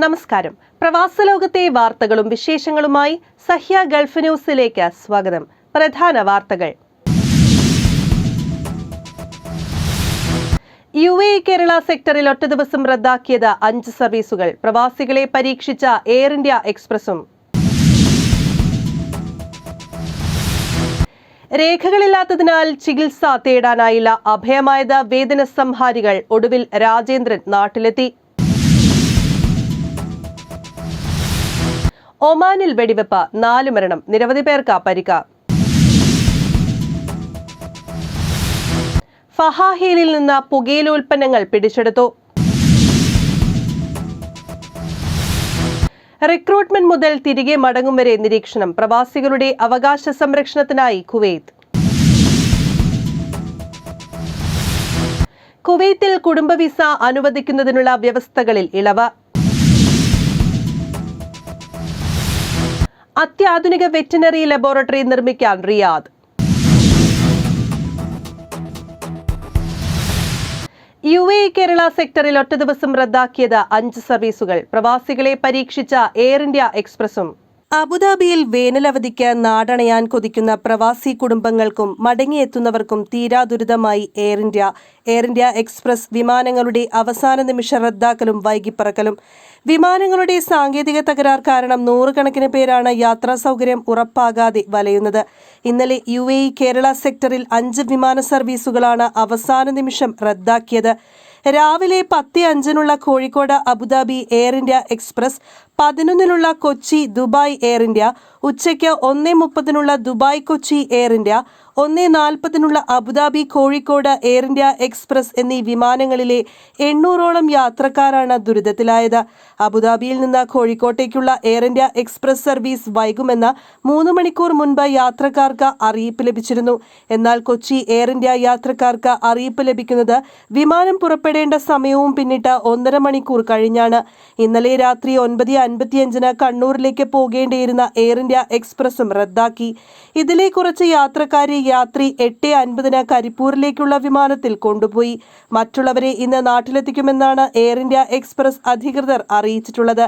നമസ്കാരം. പ്രവാസ ലോകത്തെ വാർത്തകളും വിശേഷങ്ങളുമായി സഹ്യ ഗൾഫ് ന്യൂസിലേക്ക് സ്വാഗതം. പ്രധാന വാർത്തകൾ. UAE കേരള സെക്ടറിൽ ഒറ്റ ദിവസം റദ്ദാക്കിയത് 5 സർവീസുകൾ. പ്രവാസികളെ പരീക്ഷിച്ച എയർ ഇന്ത്യ എക്സ്പ്രസും. രേഖകളില്ലാത്തതിനാൽ ചികിത്സ തേടാനായില്ല. അഭയമായത് വേദന സംഹാരികൾ. ഒടുവിൽ രാജേന്ദ്രൻ നാട്ടിലെത്തി. ഒമാനിൽ വെടിവെപ്പ്, 4 മരണം, നിരവധി പേർക്ക് പരിക്ക്. ഫഹാഹീലിൽ നിന്ന് പുകയില ഉൽപ്പന്നങ്ങൾ പിടിച്ചെടുത്തു. റിക്രൂട്ട്മെന്റ് മുതൽ തിരികെ മടങ്ങും വരെ നിരീക്ഷണം. പ്രവാസികളുടെ അവകാശ സംരക്ഷണത്തിനായി കുവൈത്ത്. കുവൈത്തിൽ കുടുംബ വിസ അനുവദിക്കുന്നതിനുള്ള വ്യവസ്ഥകളിൽ ഇളവ്. അത്യാധുനിക വെറ്റിനറി ലബോറട്ടറി നിർമ്മിക്കാൻ റിയാദ്. UAE കേരള സെക്ടറിൽ ഒറ്റ ദിവസം റദ്ദാക്കിയത് 5 സർവീസുകൾ. പ്രവാസികളെ പരീക്ഷിച്ച എയർ ഇന്ത്യ എക്സ്പ്രസും. അബുദാബിയിൽ വേനലവധിക്ക് നാടണയാൻ കൊതിക്കുന്ന പ്രവാസി കുടുംബങ്ങൾക്കും മടങ്ങിയെത്തുന്നവർക്കും തീരാ ദുരിതമായി എയർ ഇന്ത്യ എക്സ്പ്രസ് വിമാനങ്ങളുടെ അവസാന നിമിഷ റദ്ദാക്കലും വൈകിപ്പറക്കലും. വിമാനങ്ങളുടെ സാങ്കേതിക തകരാർ കാരണം നൂറുകണക്കിന് പേരാണ് യാത്രാ സൗകര്യം ഉറപ്പാകാതെ വലയുന്നത്. ഇന്നലെ UAE കേരള സെക്ടറിൽ 5 വിമാന സർവീസുകളാണ് അവസാന നിമിഷം റദ്ദാക്കിയത്. രാവിലെ 10:05 Kozhikode Abu Dhabi air India express, 11 Kochi Dubai air India, ഉച്ചയ്ക്ക് 1:30 Dubai Kochi air India, 1:40 Abu Dhabi Kozhikode air India express എന്നീ വിമാനങ്ങളിലെ 800ഓളം യാത്രക്കാരാണ് ദുരിതത്തിലായത്. അബുദാബിയിൽ നിന്ന് കോഴിക്കോട്ടേക്കുള്ള എയർ ഇന്ത്യ എക്സ്പ്രസ് സർവീസ് വൈകുമെന്ന് 3 മണിക്കൂർ മുൻപ് യാത്രക്കാർക്ക് അറിയിപ്പ് ലഭിച്ചിരുന്നു. എന്നാൽ കൊച്ചി എയർ ഇന്ത്യ യാത്രക്കാർക്ക് അറിയിപ്പ് ലഭിക്കുന്നത് വിമാനം പുറപ്പെടേണ്ട സമയവും പിന്നിട്ട് 1.5 മണിക്കൂർ കഴിഞ്ഞാണ്. ഇന്നലെ രാത്രി 9:55 കണ്ണൂരിലേക്ക് പോകേണ്ടിയിരുന്ന എയർ ഇന്ത്യ എക്സ്പ്രസും റദ്ദാക്കി. ഇതിലെ കുറച്ച് യാത്രക്കാരെ രാത്രി 8:50 കരിപ്പൂരിലേക്കുള്ള വിമാനത്തിൽ കൊണ്ടുപോയി. മറ്റുള്ളവരെ ഇന്ന് നാട്ടിലെത്തിക്കുമെന്നാണ് എയർ ഇന്ത്യ എക്സ്പ്രസ് അധികൃതർ അറിയിച്ചിട്ടുള്ളത്.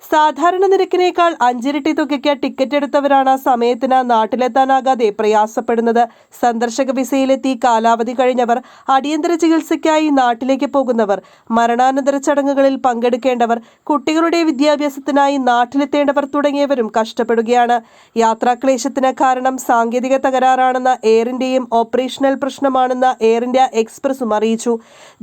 സാധാരണ നിരക്കിനേക്കാൾ 5 ഇരട്ടി തുകയ്ക്ക് ടിക്കറ്റ് എടുത്തവരാണ് സമയത്തിന് നാട്ടിലെത്താനാകാതെ പ്രയാസപ്പെടുന്നത്. സന്ദർശക വിസയിലെത്തി കാലാവധി കഴിഞ്ഞവർ, അടിയന്തര ചികിത്സയ്ക്കായി നാട്ടിലേക്ക് പോകുന്നവർ, മരണാനന്തര ചടങ്ങുകളിൽ പങ്കെടുക്കേണ്ടവർ, കുട്ടികളുടെ വിദ്യാഭ്യാസത്തിനായി നാട്ടിലെത്തേണ്ടവർ തുടങ്ങിയവരും കഷ്ടപ്പെടുകയാണ്. യാത്രാക്ലേശത്തിന് കാരണം സാങ്കേതിക തകരാറാണെന്ന് എയർ ഇന്ത്യയും ഓപ്പറേഷണൽ പ്രശ്നമാണെന്ന് എയർ ഇന്ത്യ എക്സ്പ്രസും അറിയിച്ചു.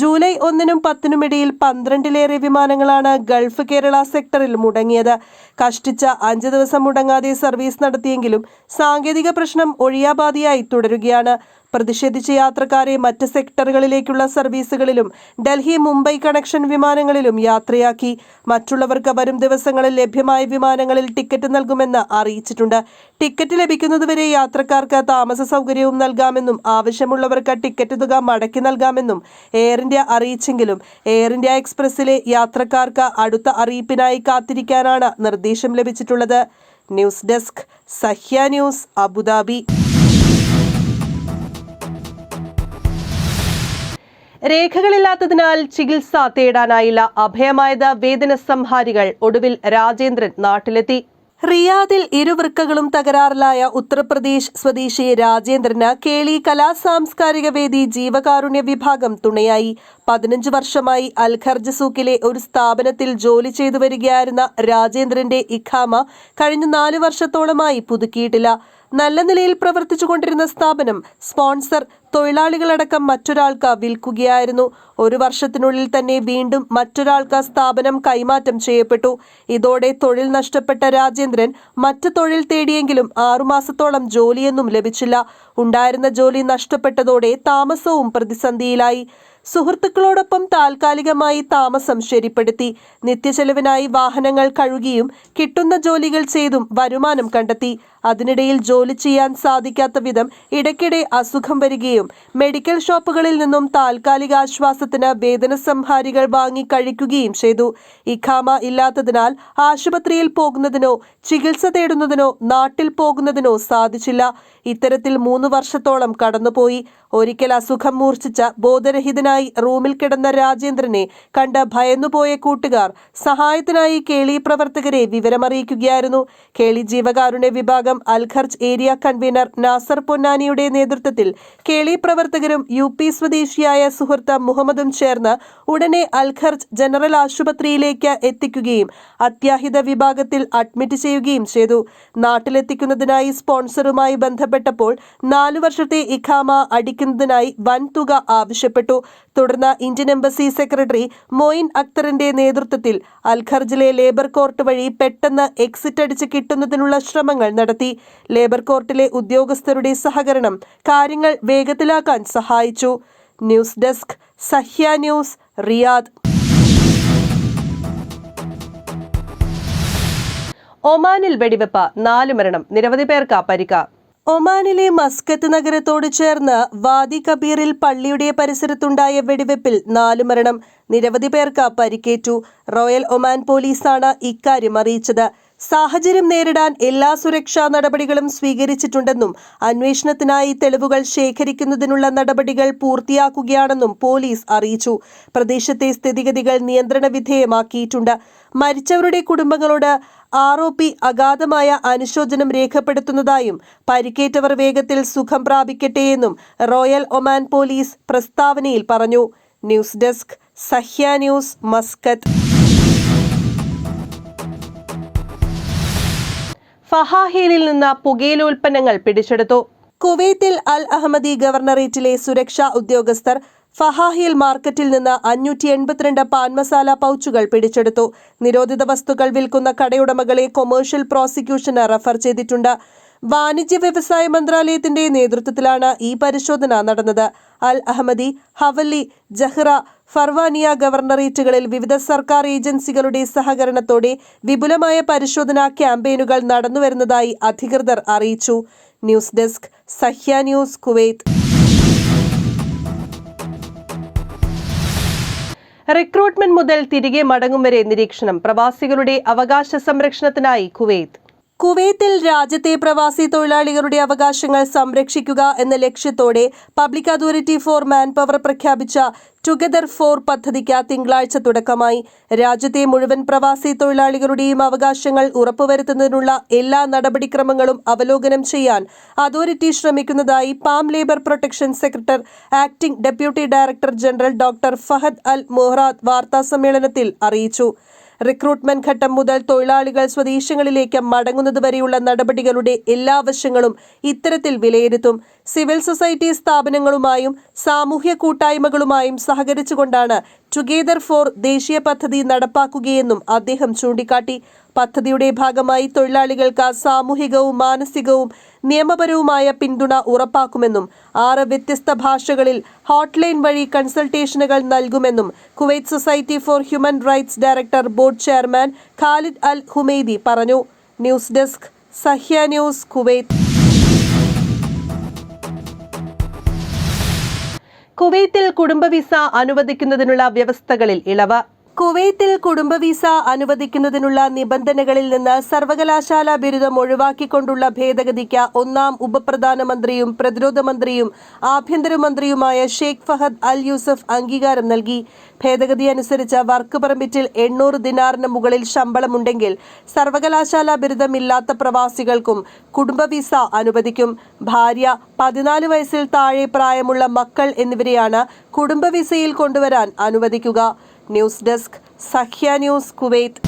ജൂലൈ 1-നും 10-നും ഇടയിൽ 12-ലേറെ വിമാനങ്ങളാണ് ഗൾഫ് കേരള സെക്ടറിൽ മുടങ്ങിയത്. കഷ്ടിച്ച 5 ദിവസം മുടങ്ങാതെ സർവീസ് നടത്തിയെങ്കിലും സാങ്കേതിക പ്രശ്നം ഒഴിയാബാധയായി തുടരുകയാണ്. പ്രതിഷേധിച്ച യാത്രക്കാരെ മറ്റ് സെക്ടറുകളിലേക്കുള്ള സർവീസുകളിലും ഡൽഹി മുംബൈ കണക്ഷൻ വിമാനങ്ങളിലും യാത്രയാക്കി. മറ്റുള്ളവർക്ക് വരും ദിവസങ്ങളിൽ ലഭ്യമായ വിമാനങ്ങളിൽ ടിക്കറ്റ് നൽകുമെന്ന് അറിയിച്ചിട്ടുണ്ട്. ടിക്കറ്റ് ലഭിക്കുന്നതുവരെ യാത്രക്കാർക്ക് താമസ സൗകര്യവും നൽകാമെന്നും ആവശ്യമുള്ളവർക്ക് ടിക്കറ്റ് തുക മടക്കി നൽകാമെന്നും എയർ ഇന്ത്യ അറിയിച്ചെങ്കിലും എയർ ഇന്ത്യ എക്സ്പ്രസിലെ യാത്രക്കാർക്ക് അടുത്ത അറിയിപ്പിനായി കാത്തിരിക്കാനാണ് നിർദ്ദേശം ലഭിച്ചിട്ടുള്ളത്. News desk, Sahya news, Abu Dhabi. രേഖകളില്ലാത്തതിനാൽ ചികിത്സ തേടാനായില്ല. അഭയമായത് വേദന സംഹാരികൾ. ഒടുവിൽ രാജേന്ദ്രൻ നാട്ടിലെത്തി. റിയാദിൽ ഇരുവൃക്കകളും തകരാറിലായ ഉത്തർപ്രദേശ് സ്വദേശി രാജേന്ദ്രന് കേളി കലാ സാംസ്കാരിക വേദി ജീവകാരുണ്യ വിഭാഗം തുണയായി. 15 വർഷമായി അൽഖർജ് സൂക്കിലെ ഒരു സ്ഥാപനത്തിൽ ജോലി ചെയ്തു വരികയായിരുന്ന രാജേന്ദ്രന്റെ ഇഖാമ കഴിഞ്ഞ 4 വർഷത്തോളമായി പുതുക്കിയിട്ടില്ല. നല്ല നിലയിൽ പ്രവർത്തിച്ചുകൊണ്ടിരുന്ന സ്ഥാപനം സ്പോൺസർ തൊഴിലാളികളടക്കം മറ്റൊരാൾക്ക് വിൽക്കുകയായിരുന്നു. 1 വർഷത്തിനുള്ളിൽ തന്നെ വീണ്ടും മറ്റൊരാൾക്ക് സ്ഥാപനം കൈമാറ്റം ചെയ്യപ്പെട്ടു. ഇതോടെ തൊഴിൽ നഷ്ടപ്പെട്ട രാജേന്ദ്രൻ മറ്റ് തൊഴിൽ തേടിയെങ്കിലും 6 മാസത്തോളം ജോലിയൊന്നും ലഭിച്ചില്ല. ഉണ്ടായിരുന്ന ജോലി നഷ്ടപ്പെട്ടതോടെ താമസവും പ്രതിസന്ധിയിലായി. സുഹൃത്തുക്കളോടൊപ്പം താൽക്കാലികമായി താമസം ശരിപ്പെടുത്തി. നിത്യചെലവിനായി വാഹനങ്ങൾ കഴുകിയും കിട്ടുന്ന ജോലികൾ ചെയ്തും വരുമാനം കണ്ടെത്തി. അതിനിടയിൽ ജോലി ചെയ്യാൻ സാധിക്കാത്ത വിധം ഇടയ്ക്കിടെ അസുഖം വരികയും മെഡിക്കൽ ഷോപ്പുകളിൽ നിന്നും താൽക്കാലിക ആശ്വാസത്തിന് വേദന സംഹാരികൾ വാങ്ങി കഴിക്കുകയും ചെയ്തു. ഇഖാമ ഇല്ലാത്തതിനാൽ ആശുപത്രിയിൽ പോകുന്നതിനോ ചികിത്സ തേടുന്നതിനോ നാട്ടിൽ പോകുന്നതിനോ സാധിച്ചില്ല. ഇത്തരത്തിൽ 3 വർഷത്തോളം കടന്നുപോയി. ഒരിക്കൽ അസുഖം മൂർച്ഛിച്ച ബോധരഹിതനായ പരിക്കേൽക്കാനായി റൂമിൽ കിടന്ന രാജേന്ദ്രനെ കണ്ട് ഭയന്നുപോയ കൂട്ടുകാർ സഹായത്തിനായി കേളി പ്രവർത്തകരെ വിവരമറിയിക്കുകയായിരുന്നു. കേളി ജീവകാരുണ്യ വിഭാഗം അൽഖർജ് ഏരിയ കൺവീനർ നാസർ പൊന്നാനിയുടെ നേതൃത്വത്തിൽ കേളി പ്രവർത്തകരും UP സ്വദേശിയായ സുഹൃത്ത് മുഹമ്മദും ചേർന്ന് ഉടനെ അൽഖർജ് ജനറൽ ആശുപത്രിയിലേക്ക് എത്തിക്കുകയും അത്യാഹിത വിഭാഗത്തിൽ അഡ്മിറ്റ് ചെയ്യുകയും ചെയ്തു. നാട്ടിലെത്തിക്കുന്നതിനായി സ്പോൺസറുമായി ബന്ധപ്പെട്ടപ്പോൾ 4 വർഷത്തെ ഇഖാമ അടിക്കുന്നതിനായി വൻ തുക ആവശ്യപ്പെട്ടു. തുടർന്ന് ഇന്ത്യൻ എംബസി സെക്രട്ടറി മൊയിൻ അക്തറിന്റെ നേതൃത്വത്തിൽ അൽഖർജിലെ ലേബർ കോർട്ട് വഴി പെട്ടെന്ന് എക്സിറ്റ് അടിച്ച് കിട്ടുന്നതിനുള്ള ശ്രമങ്ങൾ നടത്തി. ലേബർ കോർട്ടിലെ ഉദ്യോഗസ്ഥരുടെ സഹകരണം കാര്യങ്ങൾ വേഗത്തിലാക്കാൻ സഹായിച്ചു. News desk Sahya news, Riyadh. ഒമാനിൽ വെടിവെപ്പ്, 4 മരണം, നിരവധി പേർക്ക് പരിക്ക്. ഒമാനിലെ മസ്കത്ത് നഗരത്തോട് ചേർന്ന് വാദി കബീറിൽ പള്ളിയുടെ പരിസരത്തുണ്ടായ വെടിവെപ്പിൽ 4 മരണം, നിരവധി പേർക്ക് പരിക്കേറ്റു. റോയൽ ഒമാൻ പോലീസാണ് ഇക്കാര്യം അറിയിച്ചത്. സാഹചര്യം നേരിടാൻ എല്ലാ സുരക്ഷാ നടപടികളും സ്വീകരിച്ചിട്ടുണ്ടെന്നും അന്വേഷണത്തിനായി തെളിവുകൾ ശേഖരിക്കുന്നതിനുള്ള നടപടികൾ പൂർത്തിയാക്കുകയാണെന്നും പോലീസ് അറിയിച്ചു. പ്രദേശത്തെ സ്ഥിതിഗതികൾ നിയന്ത്രണ വിധേയമാക്കിയിട്ടുണ്ട്. മരിച്ചവരുടെ കുടുംബങ്ങളോട് ROP അഗാധമായ അനുശോചനം രേഖപ്പെടുത്തുന്നതായും പരിക്കേറ്റവർ വേഗത്തിൽ സുഖം പ്രാപിക്കട്ടെയെന്നും റോയൽ ഒമാൻ പോലീസ് പ്രസ്താവനയിൽ പറഞ്ഞു. News desk Sahya news, Muscat. ഫഹാഹിലിൽ നിന്ന് പുകയില ഉൽപ്പന്നങ്ങൾ പിടിച്ചെടുത്തു. കുവൈത്തിൽ അൽ അഹമ്മദി ഗവർണറേറ്റിലെ സുരക്ഷാ ഉദ്യോഗസ്ഥർ ഫഹാഹിൽ മാർക്കറ്റിൽ നിന്ന് 582 പാൻ മസാല പൗച്ചുകൾ പിടിച്ചെടുത്തു. നിരോധിത വസ്തുക്കൾ വിൽക്കുന്ന കടയുടമകളെ കൊമേഴ്ഷ്യൽ പ്രോസിക്യൂഷന് റഫർ ചെയ്തിട്ടുണ്ട്. വാണിജ്യ വ്യവസായ മന്ത്രാലയത്തിന്റെ നേതൃത്വത്തിലാണ് ഈ പരിശോധന നടന്നത്. അൽ അഹമ്മദി, ഹവല്ലി, ജഹ്റ, ഫർവാനിയ ഗവർണറേറ്റുകളിൽ വിവിധ സർക്കാർ ഏജൻസികളുടെ സഹകരണത്തോടെ വിപുലമായ പരിശോധനാ ക്യാമ്പയിനുകൾ നടന്നുവരുന്നതായി അധികൃതർ അറിയിച്ചു. ന്യൂസ് ഡെസ്ക് സഹ്യ ന്യൂസ്, കുവൈത്ത്. റിക്രൂട്ട്മെന്റ് മുതൽ തിരികെ മടങ്ങും വരെ നിരീക്ഷണം, പ്രവാസികളുടെ അവകാശ സംരക്ഷണത്തിനായി കുവൈത്ത്. കുവൈത്തിൽ രാജ്യത്തെ പ്രവാസി തൊഴിലാളികളുടെ അവകാശങ്ങൾ സംരക്ഷിക്കുക എന്ന ലക്ഷ്യത്തോടെ public authority four man power പ്രഖ്യാപിച്ച ടുഗദർ 4 പദ്ധതിക്ക് തിങ്കളാഴ്ച തുടക്കമായി. രാജ്യത്തെ മുഴുവൻ പ്രവാസി തൊഴിലാളികളുടെയും അവകാശങ്ങൾ ഉറപ്പുവരുത്തുന്നതിനുള്ള എല്ലാ നടപടിക്രമങ്ങളും അവലോകനം ചെയ്യാൻ അതോറിറ്റി ശ്രമിക്കുന്നതായി PAM labour protection secretary acting deputy director general doctor Fahad Al Mohrad വാർത്താസമ്മേളനത്തിൽ അറിയിച്ചു. റിക്രൂട്ട്മെന്റ് ഘട്ടം മുതൽ തൊഴിലാളികൾ സ്വദേശങ്ങളിലേക്ക് മടങ്ങുന്നതുവരെയുള്ള നടപടികളുടെ എല്ലാ വശങ്ങളും ഇത്തരത്തിൽ വിലയിരുത്തും. സിവിൽ സൊസൈറ്റി സ്ഥാപനങ്ങളുമായും സാമൂഹ്യ കൂട്ടായ്മകളുമായും സഹകരിച്ചുകൊണ്ടാണ് ടുഗദർ 4 ദേശീയ പദ്ധതി നടപ്പാക്കുകയെന്നും അദ്ദേഹം ചൂണ്ടിക്കാട്ടി. പദ്ധതിയുടെ ഭാഗമായി തൊഴിലാളികൾക്ക് സാമൂഹികവും മാനസികവും നിയമപരവുമായ പിന്തുണ ഉറപ്പാക്കുമെന്നും 6 വ്യത്യസ്ത ഭാഷകളിൽ ഹോട്ട്ലൈൻ വഴി കൺസൾട്ടേഷനുകൾ നൽകുമെന്നും Kuwait society for human rights director board chairman Khalid Al Humaidi പറഞ്ഞു. ന്യൂസ് ഡെസ്ക് സഹ്യ ന്യൂസ്, കുവൈത്ത്. കുവൈത്തിൽ കുടുംബ വിസ അനുവദിക്കുന്നതിനുള്ള വ്യവസ്ഥകളിൽ ഇളവ്. കുവൈത്തിൽ കുടുംബ വിസ അനുവദിക്കുന്നതിനുള്ള നിബന്ധനകളിൽ നിന്ന് സർവകലാശാല ബിരുദം ഒഴിവാക്കിക്കൊണ്ടുള്ള ഭേദഗതിക്ക് 1ാം ഉപപ്രധാനമന്ത്രിയും പ്രതിരോധ മന്ത്രിയും ആഭ്യന്തരമന്ത്രിയുമായ ഷെയ്ഖ് ഫഹദ് അൽ യൂസഫ് അംഗീകാരം നൽകി. ഭേദഗതി അനുസരിച്ച് വർക്ക് പെർമിറ്റിൽ 800 ദിനാറിന് മുകളിൽ ശമ്പളമുണ്ടെങ്കിൽ സർവകലാശാല ബിരുദമില്ലാത്ത പ്രവാസികൾക്കും കുടുംബ വിസ അനുവദിക്കും. ഭാര്യ, 14 വയസ്സിൽ താഴെ പ്രായമുള്ള മക്കൾ എന്നിവരെയാണ് കുടുംബ വിസയിൽ കൊണ്ടുവരാൻ അനുവദിക്കുക. ന്യൂസ് ഡെസ്ക് സഹ്യ ന്യൂസ്, കുവൈത്ത്.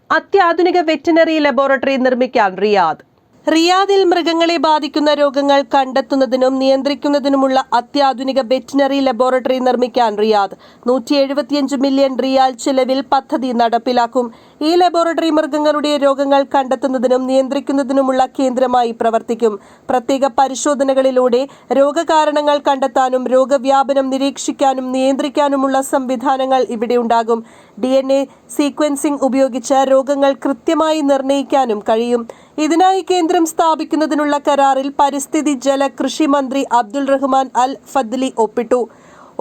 അത്യാധുനിക വെറ്റിനറി ലബോറട്ടറി നിർമ്മിക്കാൻ റിയാദ്. റിയാദിൽ മൃഗങ്ങളെ ബാധിക്കുന്ന രോഗങ്ങൾ കണ്ടെത്തുന്നതിനും നിയന്ത്രിക്കുന്നതിനുമുള്ള അത്യാധുനിക വെറ്റിനറി ലബോറട്ടറി നിർമ്മിക്കാൻ റിയാദ് 175 മില്യൺ റിയാൽ ചെലവിൽ പദ്ധതി നടപ്പിലാക്കും. ഈ ലബോറട്ടറി മൃഗങ്ങളുടെ രോഗങ്ങൾ കണ്ടെത്തുന്നതിനും നിയന്ത്രിക്കുന്നതിനുമുള്ള കേന്ദ്രമായി പ്രവർത്തിക്കും. പ്രത്യേക പരിശോധനകളിലൂടെ രോഗകാരണങ്ങൾ കണ്ടെത്താനും രോഗവ്യാപനം നിരീക്ഷിക്കാനും നിയന്ത്രിക്കാനുമുള്ള സംവിധാനങ്ങൾ ഇവിടെയുണ്ടാകും. DNA സീക്വൻസിംഗ് ഉപയോഗിച്ച് രോഗങ്ങൾ കൃത്യമായി നിർണ്ണയിക്കാനും കഴിയും. ഇതിനായി കേന്ദ്രം സ്ഥാപിക്കുന്നതിനുള്ള കരാറിൽ പരിസ്ഥിതി ജല കൃഷി മന്ത്രി അബ്ദുൾ റഹ്മാൻ അൽ ഫദ്ലി ഒപ്പിട്ടു.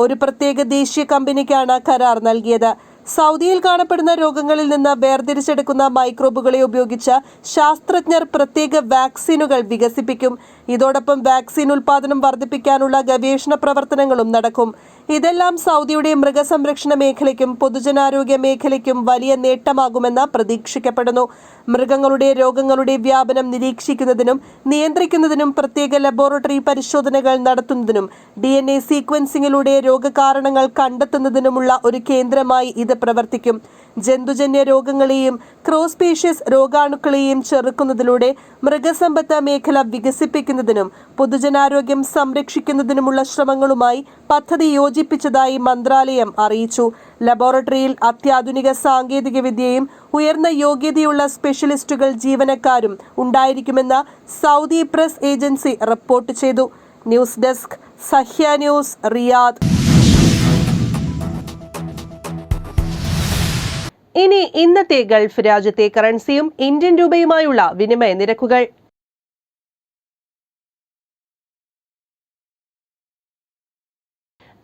ഒരു പ്രത്യേക ദേശീയ കമ്പനിക്കാണ് കരാർ നൽകിയത്. സൗദിയിൽ കാണപ്പെടുന്ന രോഗങ്ങളിൽ നിന്ന് വേർതിരിച്ചെടുക്കുന്ന മൈക്രോബുകളെ ഉപയോഗിച്ച് ശാസ്ത്രജ്ഞർ പ്രത്യേക വാക്സിനുകൾ വികസിപ്പിക്കും. ഇതോടൊപ്പം വാക്സിൻ ഉൽപാദനം വർദ്ധിപ്പിക്കാനുള്ള ഗവേഷണ പ്രവർത്തനങ്ങളും നടക്കും. ഇതെല്ലാം സൗദിയുടെ മൃഗസംരക്ഷണ മേഖലയ്ക്കും പൊതുജനാരോഗ്യ മേഖലയ്ക്കും വലിയ നേട്ടമാകുമെന്ന് പ്രതീക്ഷിക്കപ്പെടുന്നു. മൃഗങ്ങളുടെ രോഗങ്ങളുടെ വ്യാപനം നിരീക്ഷിക്കുന്നതിനും നിയന്ത്രിക്കുന്നതിനും പ്രത്യേക ലബോറട്ടറി പരിശോധനകൾ നടത്തുന്നതിനും DNA സീക്വൻസിംഗിലൂടെ രോഗകാരണങ്ങൾ കണ്ടെത്തുന്നതിനുമുള്ള ഒരു കേന്ദ്രമായി ഇത് പ്രവർത്തിക്കും. ജന്തുജന്യ രോഗങ്ങളെയും ക്രോസ് സ്പീഷീസ് രോഗാണുക്കളെയും ചെറുക്കുന്നതിലൂടെ മൃഗസമ്പത്ത് മേഖല വികസിപ്പിക്കുന്നതിനും പൊതുജനാരോഗ്യം സംരക്ഷിക്കുന്നതിനുമുള്ള ശ്രമങ്ങളുമായി പദ്ധതി യോജിപ്പിച്ചതായി മന്ത്രാലയം അറിയിച്ചു. ലബോറട്ടറിയിൽ അത്യാധുനിക സാങ്കേതിക വിദ്യയും ഉയർന്ന യോഗ്യതയുള്ള സ്പെഷ്യലിസ്റ്റുകൾ ജീവനക്കാരും ഉണ്ടായിരിക്കുമെന്ന് സൗദി പ്രസ് ഏജൻസി റിപ്പോർട്ട് ചെയ്തു. News desk Sahya news, Riyadh. ഇനി ഇന്നത്തെ ഗൾഫ് രാജ്യത്തെ കറൻസിയും ഇന്ത്യൻ രൂപയുമായുള്ള വിനിമയ നിരക്കുകൾ.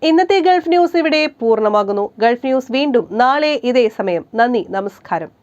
ഇന്നത്തെ ഗൾഫ് ന്യൂസ് ഇവിടെ പൂർണ്ണമാകുന്നു. ഗൾഫ് ന്യൂസ് വീണ്ടും നാളെ ഇതേ സമയം. നന്ദി, നമസ്കാരം.